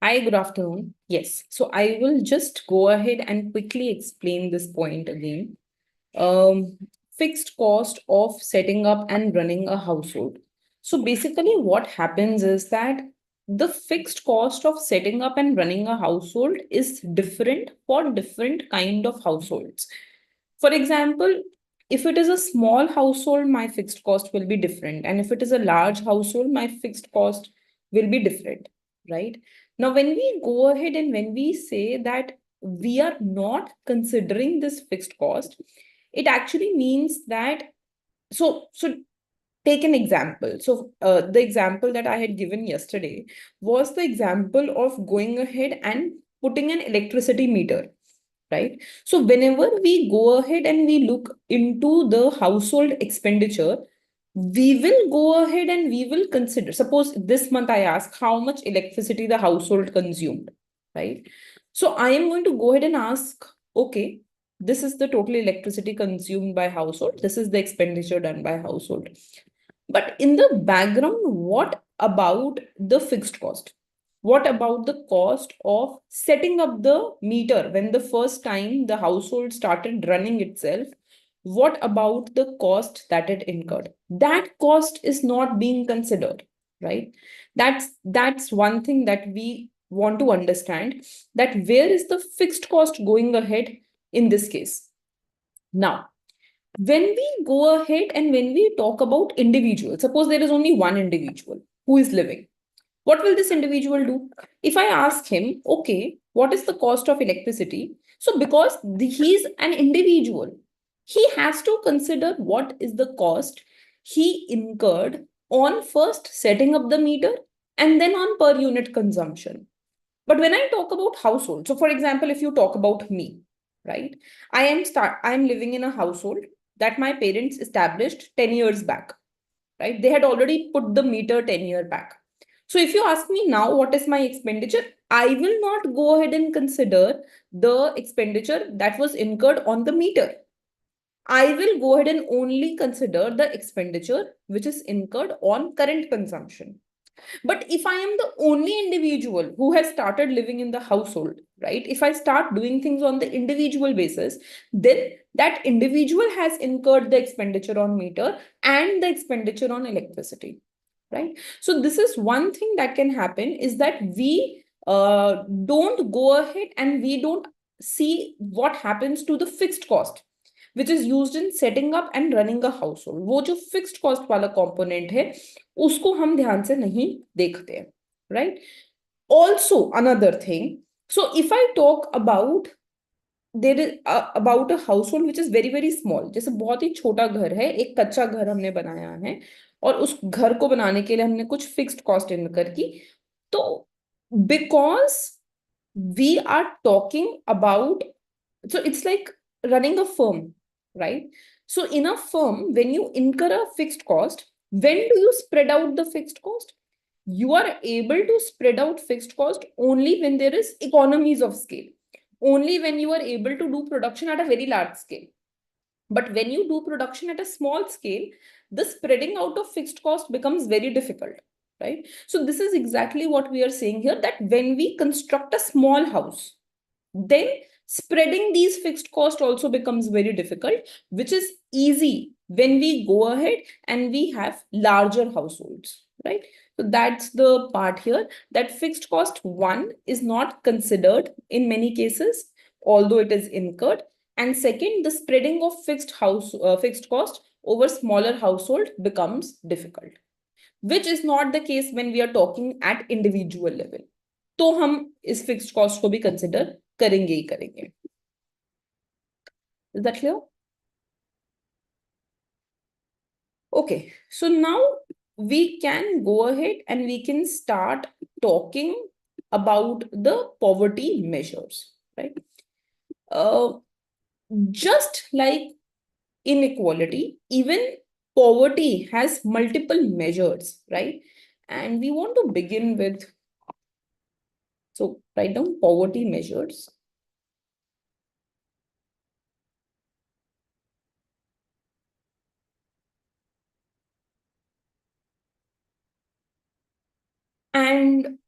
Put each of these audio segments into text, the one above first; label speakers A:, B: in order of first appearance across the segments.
A: Hi, good afternoon. Yes, so I will just go ahead and quickly explain this point again. Um, Fixed cost of setting up and running a household. So basically, what happens is that the fixed cost of setting up and running a household is different for different kind of households. For example, if it is a small household, my fixed cost will be different. And if it is a large household, my fixed cost will be different, right? Now, when we go ahead and when we say that we are not considering this fixed cost, it actually means that so take an example. The example that I had given yesterday was the example of going ahead and putting an electricity meter, right? So whenever we go ahead and we look into the household expenditure, we will go ahead and we will consider, suppose this month I ask how much electricity the household consumed, right? So I am going to go ahead and ask, okay, this is the total electricity consumed by household, this is the expenditure done by household. But in the background, what about the fixed cost? What about the cost of setting up the meter when the first time the household started running itself? What about the cost that it incurred? That cost is not being considered, right? That's one thing that we want to understand, that where is the fixed cost going ahead in this case. Now, when we go ahead and when we talk about individuals, suppose there is only one individual who is living, what will this individual do? If I ask him, okay, what is the cost of electricity? So because he is an individual, he has to consider what is the cost he incurred on first setting up the meter and then on per unit consumption. But when I talk about household, so for example, if you talk about me, right? I am living in a household that my parents established 10 years back, right? They had already put the meter 10 years back. So if you ask me now what is my expenditure, I will not go ahead and consider the expenditure that was incurred on the meter. I will go ahead and only consider the expenditure which is incurred on current consumption. But if I am the only individual who has started living in the household, right? If I start doing things on the individual basis, then that individual has incurred the expenditure on meter and the expenditure on electricity, right? So this is one thing that can happen, is that we don't go ahead and we don't see what happens to the fixed cost which is used in setting up and running a household. वो जो fixed cost वाला component है उसको हम ध्यान से नहीं देखते हैं, right? Also another thing, so if I talk about there is about a household which is very very small, जैसे बहुत ही छोटा घर है, एक कच्चा घर हमने बनाया है और उस घर को बनाने के लिए हमने कुछ फिक्स्ड कॉस्ट इनकर की, तो because we are talking about, so it's like running a firm, right? So in a firm, when you incur a fixed cost, when do you spread out the fixed cost? You are able to spread out fixed cost only when there is economies of scale, only when you are able to do production at a very large scale. But when you do production at a small scale, the spreading out of fixed cost becomes very difficult, right? So this is exactly what we are saying here, that when we construct a small house, then spreading these fixed cost also becomes very difficult, which is easy when we go ahead and we have larger households, right? So that's the part here, that fixed cost one is not considered in many cases, although it is incurred. And second, the spreading of fixed cost over smaller household becomes difficult, which is not the case when we are talking at individual level. तो हम इस fixed cost को भी consider करेंगे ही करेंगे. Is that clear? Okay, so now we can go ahead and we can start talking about the poverty measures, right? Just like inequality, even poverty has multiple measures, right? And we want to begin with, so write down poverty measures. And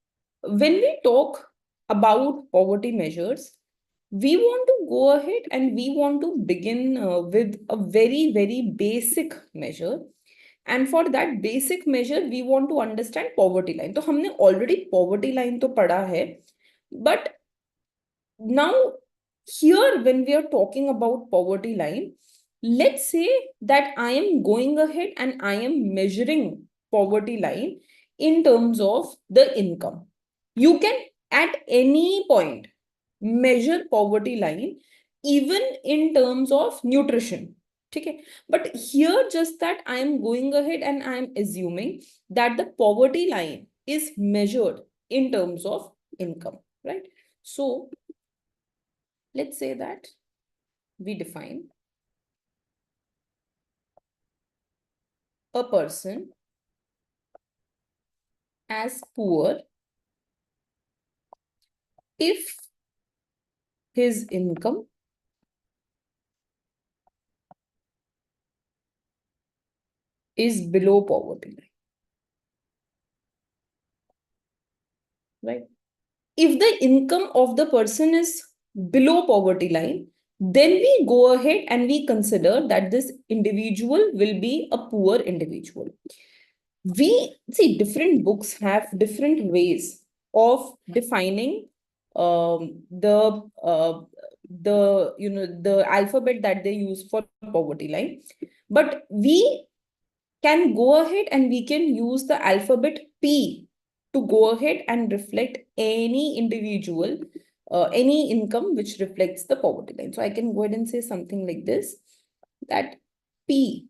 A: when we talk about poverty measures, we want to go ahead and we want to begin with a very, very basic measure. And for that basic measure, we want to understand poverty line. तो हमने already poverty line तो पढ़ा है, but now here when we are talking about poverty line, let's say that I am going ahead and I am measuring poverty line in terms of the income. You can at any point measure poverty line even in terms of nutrition. Okay, but here just that I am going ahead and I am assuming that the poverty line is measured in terms of income, right? So let's say that we define a person as poor if his income is below poverty line, right? If the income of the person is below poverty line, then we go ahead and we consider that this individual will be a poor individual. We see different books have different ways of defining the alphabet that they use for poverty line, but we can go ahead and we can use the alphabet P to go ahead and reflect any individual, any income which reflects the poverty line. So I can go ahead and say something like this, that P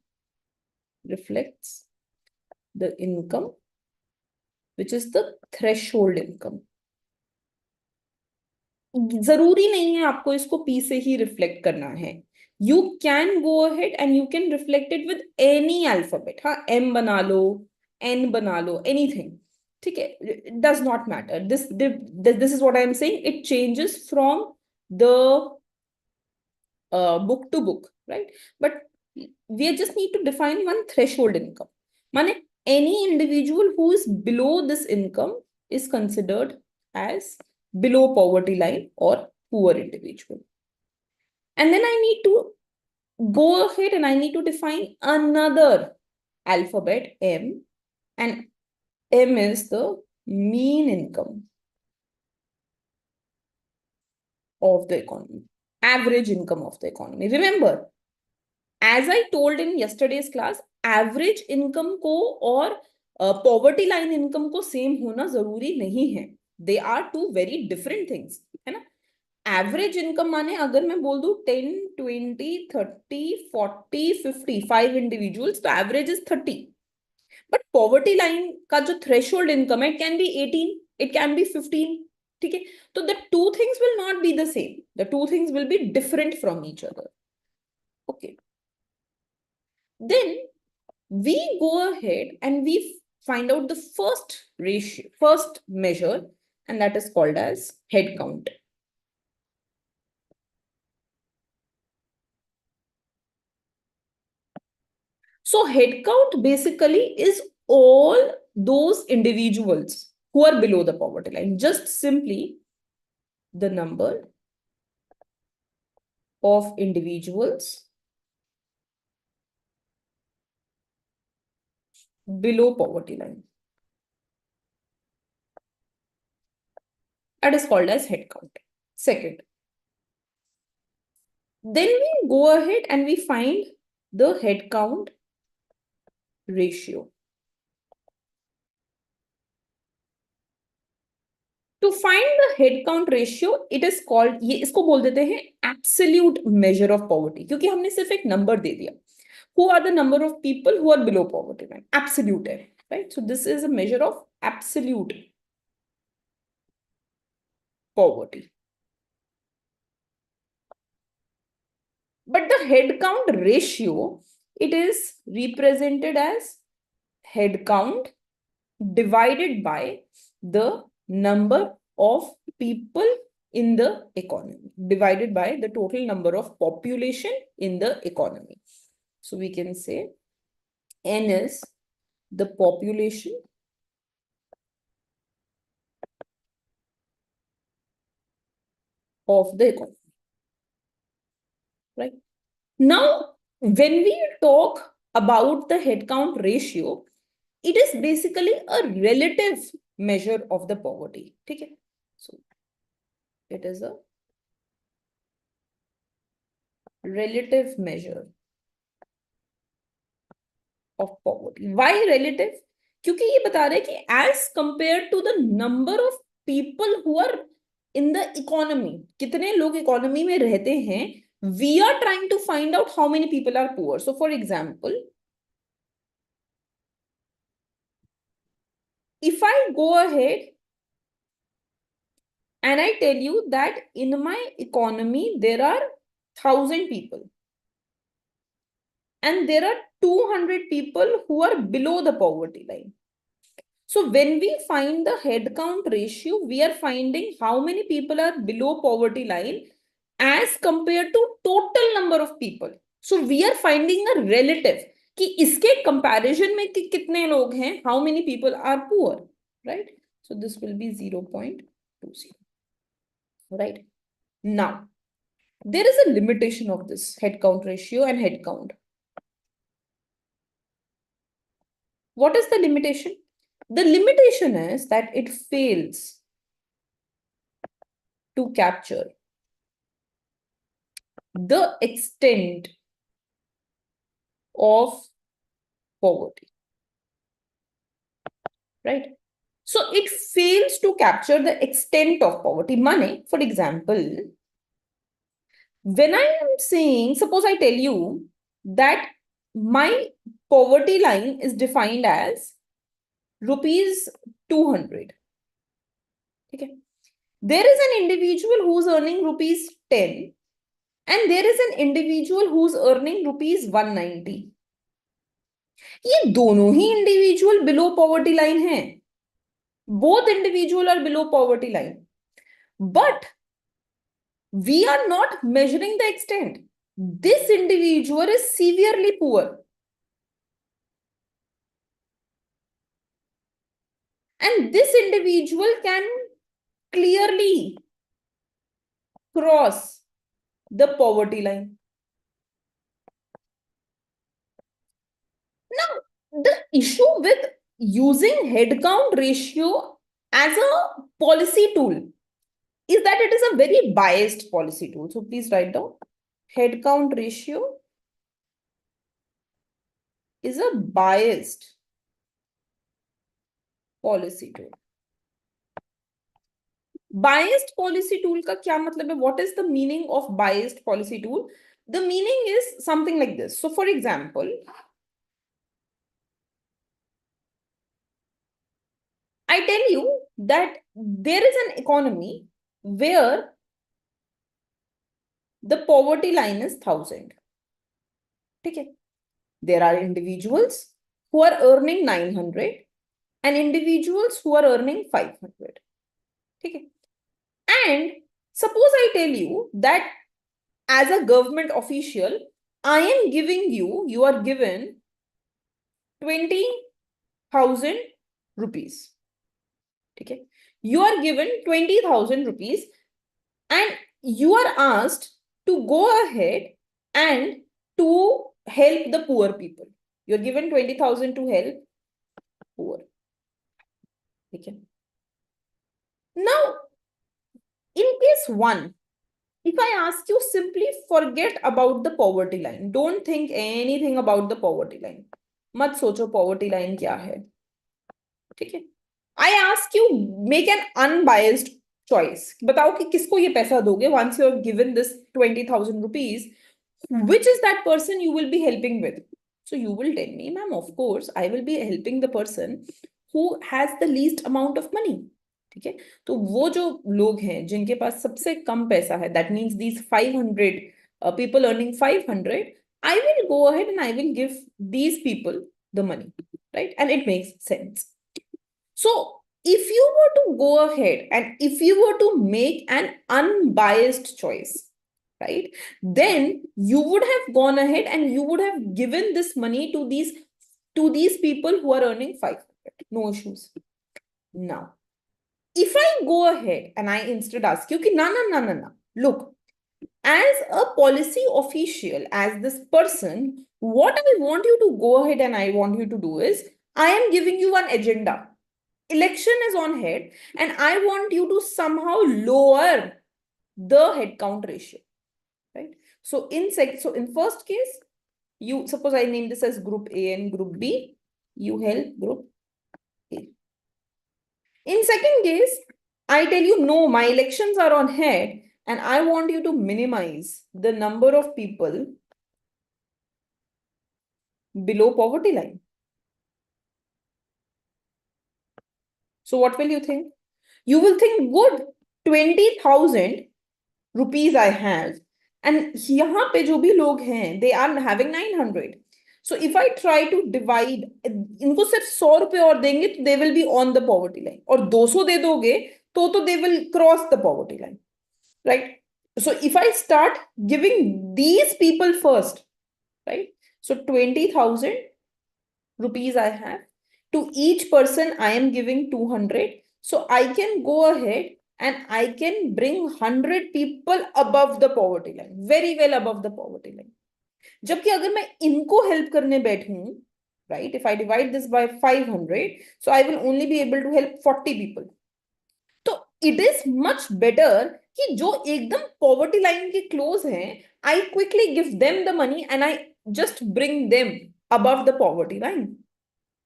A: reflects the income, which is the threshold income. जरूरी नहीं है आपको इसको P से ही reflect करना है. You can go ahead and you can reflect it with any alphabet. हाँ, M बना लो, N बना लो, anything. ठीक है, it does not matter. This is what I am saying. It changes from the book to book, right? But we just need to define one threshold income. माने any individual who is below this income is considered as below poverty line or poor individual. And then I need to go ahead and I need to define another alphabet M, and M is the mean income of the economy, average income of the economy. Remember, as I told in yesterday's class, average income को और poverty line income को same होना जरूरी नहीं है. They are two very different things, है ना? Average income माने अगर मैं बोल दूं 10, 20, 30, 40, 50, 5 individuals, तो average is 30. But poverty line का जो threshold income है, it can be 18, it can be 15. ठीक है? तो the two things will not be the same. The two things will be different from each other. Okay. Then we go ahead and we find out the first ratio, first measure, and that is called as head count. So head count basically is all those individuals who are below the poverty line, just simply the number of individuals below poverty line. That is called as head count. Second, then we go ahead and we find the head count ratio. To find the head count ratio, it is called, ये इसको बोल देते हैं absolute measure of poverty, क्योंकि हमने सिर्फ एक number दे दिया. Who are the number of people who are below poverty line? Absolute है, right? So this is a measure of absolute poverty. But the head count ratio, it is represented as head count divided by the number of people in the economy, divided by the total number of population in the economy. So we can say N is the population of the economy, right? Now, when we talk about the headcount ratio, it is basically a relative measure of the poverty. Okay? So, it is a relative measure of poverty. Why relative? क्योंकि ये बता रहे हैं कि as compared to the number of people who are in the economy, कितने लोग economy में रहते हैं, we are trying to find out how many people are poor. So, for example, if I go ahead and I tell you that in my economy there are 1,000 people and there are 200 people who are below the poverty line. So when we find the head count ratio, we are finding how many people are below poverty line as compared to total number of people. So we are finding a relative कि इसके comparison में कि कितने लोग हैं, how many people are poor, right? So this will be 0.20, right? Now, there is a limitation of this head count ratio and head count. What is the limitation? The limitation is that it fails to capture the extent of poverty, right? So it fails to capture the extent of poverty. Money, for example, when I am saying, suppose I tell you that my poverty line is defined as rupees 200. Okay. There is an individual who's earning rupees 10 and there is an individual who's earning rupees 190. ये दोनों ही individual below poverty line हैं. Both individual are below poverty line. But we are not measuring the extent. This individual is severely poor. And this individual can clearly cross the poverty line. Now, the issue with using headcount ratio as a policy tool is that it is a very biased policy tool. So please write down headcount ratio is a biased policy tool. Biased policy tool का क्या मतलब है? What is the meaning of biased policy tool? The meaning is something like this. So for example, I tell you that there is an economy where the poverty line is 1,000. Okay. There are individuals who are earning 900 and individuals who are earning 500. Okay. And suppose I tell you that as a government official, I am giving you, you are given 20,000 rupees. Okay. You are given 20,000 rupees and you are asked to go ahead and to help the poor people. You're given 20,000 to help poor. Okay. Now, in case one, if I ask you, simply forget about the poverty line. Don't think anything about the poverty line. मत सोचो poverty line क्या है. ठीक है. I ask you, make an unbiased choice. बताओ कि किसको ये पैसा दोगे once you are given this 20,000 rupees. Which is that person you will be helping with? So you will tell me, ma'am, of course, I will be helping the person who has the least amount of money. ठीक है. तो वो जो लोग हैं जिनके पास सबसे कम पैसा है, that means these 500 people earning 500, I will go ahead and I will give these people the money, right? And it makes sense. So if you were to go ahead and if you were to make an unbiased choice, right, then you would have gone ahead and you would have given this money to these people who are earning 500. No issues. Now, if I go ahead and I instead ask you, na, Look, as a policy official, as this person, what I want you to go ahead and I want you to do is, I am giving you an agenda. Election is on head, and I want you to somehow lower the headcount ratio, right? So in first case, you suppose I name this as group A and group B, you help group A. In second case, I tell you, no, my elections are on head, and I want you to minimize the number of people below poverty line. So what will you think? You will think, good, 20,000 rupees I have, and यहाँ पे जो भी लोग हैं, they are having 900. So if I try to divide, इनको सिर्फ 100 रुपए और देंगे तो they will be on the poverty line. और 200 दे दोगे तो they will cross the poverty line, right? So if I start giving these people first, right? So 20,000 rupees I have. To each person, I am giving 200. So I can go ahead and I can bring 100 people above the poverty line, very well above the poverty line. जबकि अगर मैं इनको help करने बैठूं, right? If I divide this by 500, so I will only be able to help 40 people. तो it is much better कि जो एकदम poverty line के close हैं, I quickly give them the money and I just bring them above the poverty line,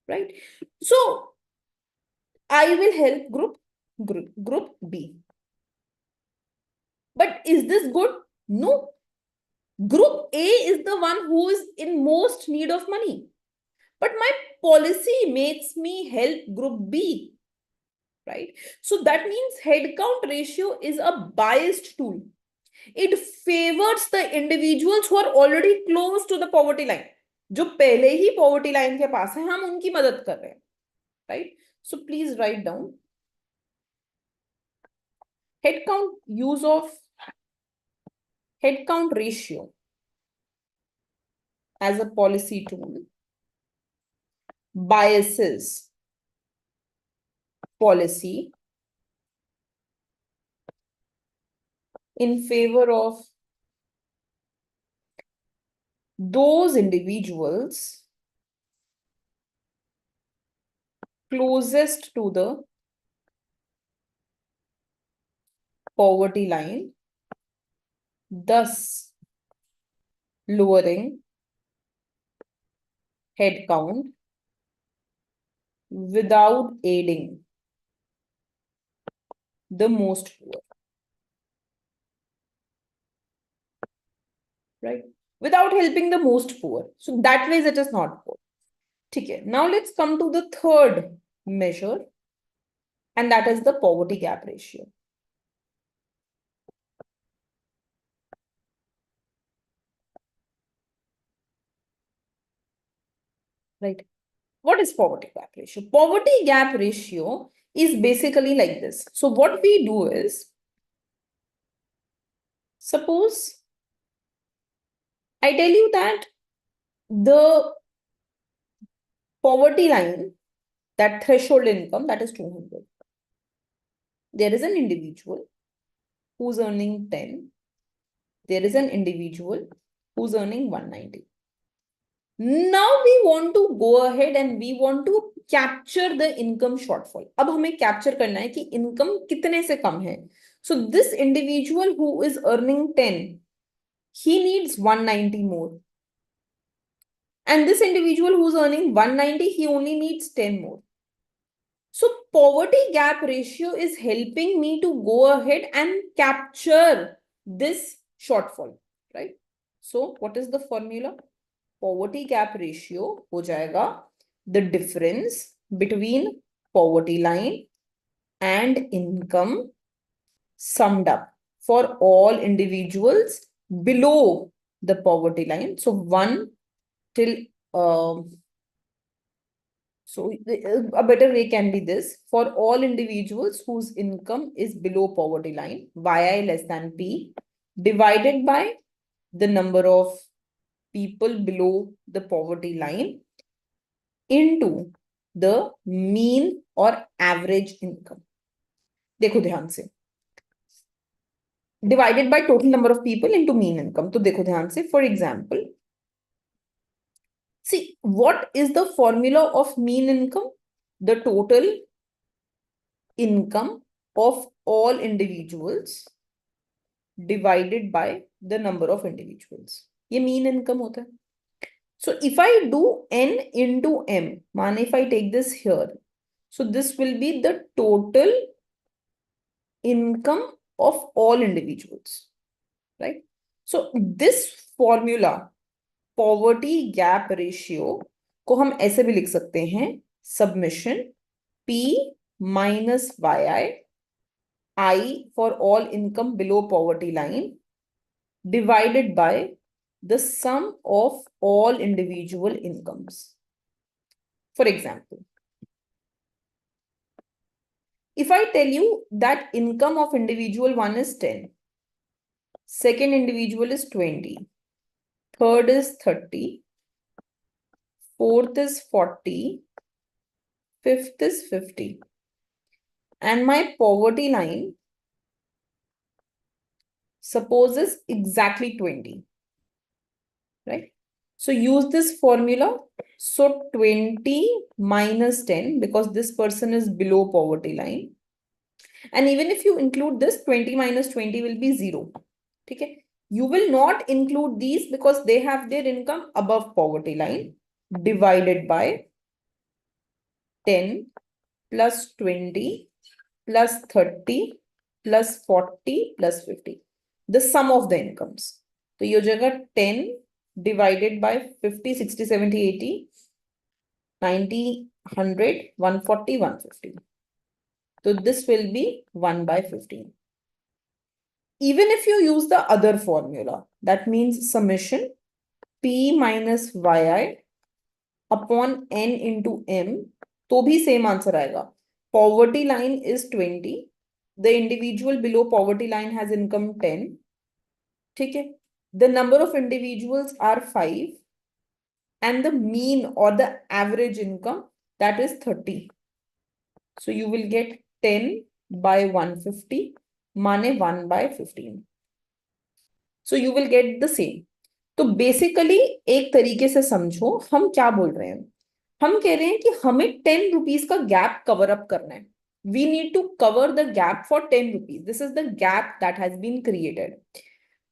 A: right? So I will help group B. But is this good? No. Group A is the one who is in most need of money. But my policy makes me help group B, right? So that means headcount ratio is a biased tool. It favors the individuals who are already close to the poverty line. जो पहले ही poverty line के पास है, हम उनकी मदद कर रहे हैं, right? So please write down use of headcount ratio as a policy tool biases policy in favor of those individuals closest to the poverty line, thus lowering headcount without aiding the most poor, right? Without helping the most poor. So that way it is not poor. Okay. Now let's come to the third measure, and that is the poverty gap ratio. Right. What is poverty gap ratio? Poverty gap ratio is basically like this. So what we do is, suppose I tell you that the poverty line, that threshold income, that is 200. There is an individual who's earning 10. There is an individual who's earning 190. Now we want to go ahead and we want to capture the income shortfall. अब हमें capture करना है कि income कितने से कम है. So this individual who is earning 10, he needs 190 more. And this individual who's earning 190, he only needs 10 more. So poverty gap ratio is helping me to go ahead and capture this shortfall, right? So what is the formula? Poverty gap ratio हो जाएगा the difference between poverty line and income summed up for all individuals below the poverty line. So 1 till so a better way can be this: for all individuals whose income is below poverty line, yi less than p divided by the number of people below the poverty line into the mean or average income. देखो ध्यान से, divided by total number of people into mean income. तो देखो ध्यान से, for example, see what is the formula of mean income? The total income of all individuals divided by the number of individuals. ये mean income होता है. So if I do n into m, मान if I take this here, so this will be the total income of all individuals, right? So this formula, poverty gap ratio, को हम ऐसे भी लिख सकते हैं, submission P minus YI, I for all income below poverty line, divided by the sum of all individual incomes. For example, if I tell you that income of individual 1 is 10, second individual is 20, third is 30, fourth is 40, fifth is 50, and my poverty line suppose is exactly 20, right? So use this formula. So 20 minus 10, because this person is below poverty line. And even if you include this, 20 minus 20 will be 0. Okay? You will not include these because they have their income above poverty line, divided by 10 plus 20 plus 30 plus 40 plus 50. The sum of the incomes. So your jagah 10 divided by 50, 60, 70, 80, 90, 100, 140, 150. So this will be 1 by 15. Even if you use the other formula, that means summation P minus YI upon N into M, तो भी same answer आएगा. Poverty line is 20. The individual below poverty line has income 10. ठीक है? The number of individuals are 5. And the mean or the average income, that is 30. So you will get 10 by 150, माने 1 by 15. So you will get the same. तो basically एक तरीके से समझो हम क्या बोल रहे हैं. हम कह रहे हैं कि हमें 10 रुपीज का गैप कवर अप करना है. We need to cover the gap for 10 rupees. This is the gap that has been created.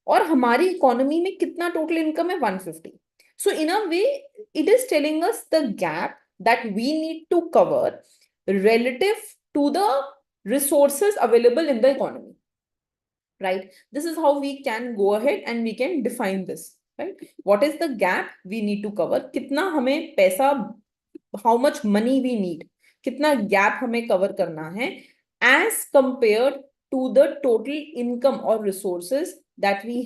A: और हमारी इकोनॉमी में कितना टोटल इनकम है? 150. So in a way, it is telling us the gap that we need to cover relative to the resources available in the economy. Right? This is how we can go ahead and we can define this. Right? What is the gap we need to cover? कितना हमें पैसा, how much money we need, कितना gap हमें cover करना है as compared to the total income or resources that we